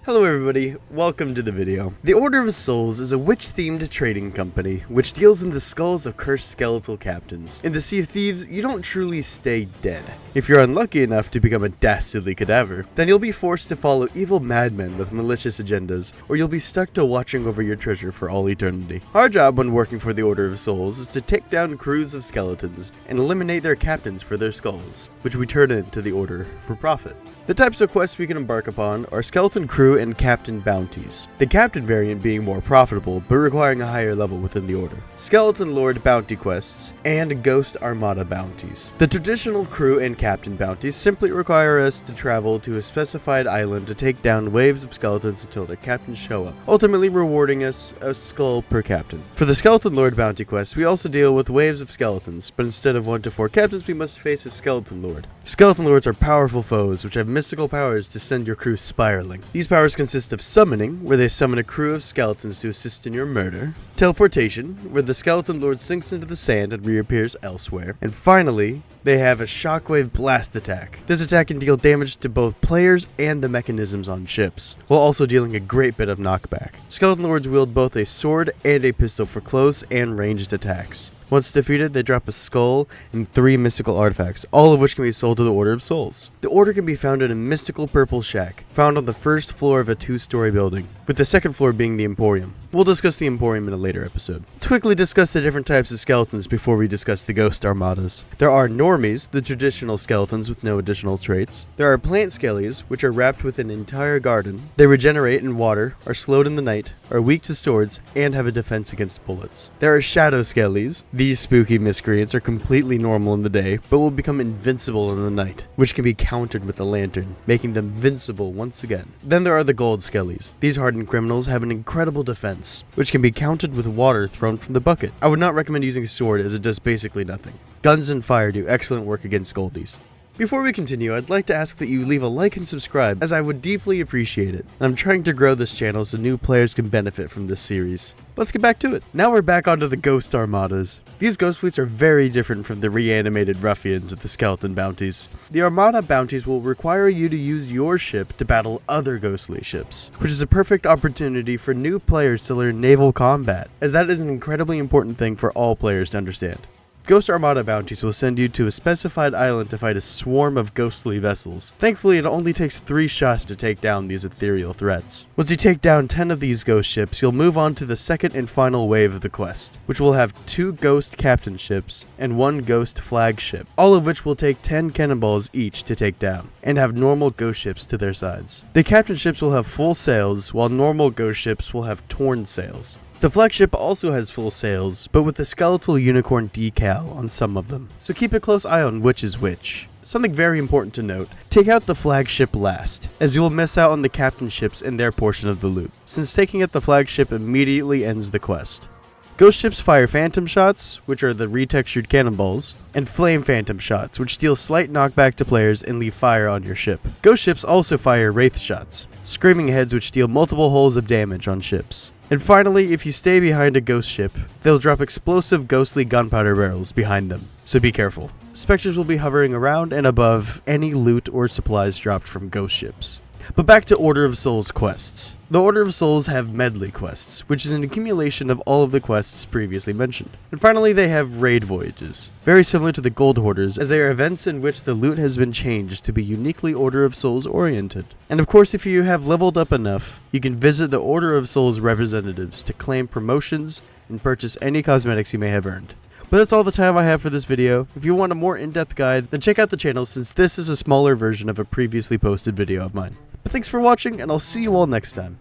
Hello everybody, welcome to the video. The Order of Souls is a witch-themed trading company, which deals in the skulls of cursed skeletal captains. In the Sea of Thieves, you don't truly stay dead. If you're unlucky enough to become a dastardly cadaver, then you'll be forced to follow evil madmen with malicious agendas, or you'll be stuck to watching over your treasure for all eternity. Our job when working for the Order of Souls is to take down crews of skeletons and eliminate their captains for their skulls, which we turn into the Order for profit. The types of quests we can embark upon are skeleton crew and captain bounties, the captain variant being more profitable but requiring a higher level within the order, skeleton lord bounty quests, and ghost armada bounties. The traditional crew and captain bounties simply require us to travel to a specified island to take down waves of skeletons until their captains show up, ultimately rewarding us a skull per captain. For the skeleton lord bounty quests, we also deal with waves of skeletons, but instead of 1 to 4 captains, we must face a skeleton lord. Skeleton lords are powerful foes which have mystical powers to send your crew spiraling. These powers consist of summoning, where they summon a crew of skeletons to assist in your murder, teleportation, where the skeleton lord sinks into the sand and reappears elsewhere, and finally, they have a shockwave blast attack. This attack can deal damage to both players and the mechanisms on ships, while also dealing a great bit of knockback. Skeleton lords wield both a sword and a pistol for close and ranged attacks. Once defeated, they drop a skull and 3 mystical artifacts, all of which can be sold to the Order of Souls. The Order can be found in a mystical purple shack, found on the first floor of a 2-story building, with the second floor being the Emporium. We'll discuss the Emporium in a later episode. Let's quickly discuss the different types of skeletons before we discuss the Ghost Armadas. There are Normies, the traditional skeletons with no additional traits. There are Plant Skellies, which are wrapped with an entire garden. They regenerate in water, are slowed in the night, are weak to swords, and have a defense against bullets. There are Shadow Skellies. These spooky miscreants are completely normal in the day, but will become invincible in the night, which can be countered with a lantern, making them invincible once again. Then there are the Gold Skellies. These hardened criminals have an incredible defense, which can be countered with water thrown from the bucket. I would not recommend using a sword as it does basically nothing. Guns and fire do excellent work against Goldies. Before we continue, I'd like to ask that you leave a like and subscribe, as I would deeply appreciate it. I'm trying to grow this channel so new players can benefit from this series. Let's get back to it. Now we're back onto the Ghost Armadas. These ghost fleets are very different from the reanimated ruffians of the skeleton bounties. The Armada bounties will require you to use your ship to battle other ghostly ships, which is a perfect opportunity for new players to learn naval combat, as that is an incredibly important thing for all players to understand. Ghost Armada bounties will send you to a specified island to fight a swarm of ghostly vessels. Thankfully, it only takes 3 shots to take down these ethereal threats. Once you take down 10 of these ghost ships, you'll move on to the second and final wave of the quest, which will have 2 ghost captain ships and 1 ghost flagship, all of which will take 10 cannonballs each to take down, and have normal ghost ships to their sides. The captain ships will have full sails, while normal ghost ships will have torn sails. The flagship also has full sails, but with a skeletal unicorn decal on some of them, so keep a close eye on which is which. Something very important to note, take out the flagship last, as you will miss out on the captain ships and their portion of the loot, since taking out the flagship immediately ends the quest. Ghost ships fire phantom shots, which are the retextured cannonballs, and flame phantom shots, which deal slight knockback to players and leave fire on your ship. Ghost ships also fire wraith shots, screaming heads which deal multiple holes of damage on ships. And finally, if you stay behind a ghost ship, they'll drop explosive ghostly gunpowder barrels behind them, so be careful. Spectres will be hovering around and above any loot or supplies dropped from ghost ships. But back to Order of Souls quests. The Order of Souls have medley quests, which is an accumulation of all of the quests previously mentioned. And finally, they have raid voyages, very similar to the Gold Hoarders, as they are events in which the loot has been changed to be uniquely Order of Souls oriented. And of course, if you have leveled up enough, you can visit the Order of Souls representatives to claim promotions and purchase any cosmetics you may have earned. But that's all the time I have for this video. If you want a more in-depth guide, then check out the channel, since this is a smaller version of a previously posted video of mine. But thanks for watching, and I'll see you all next time.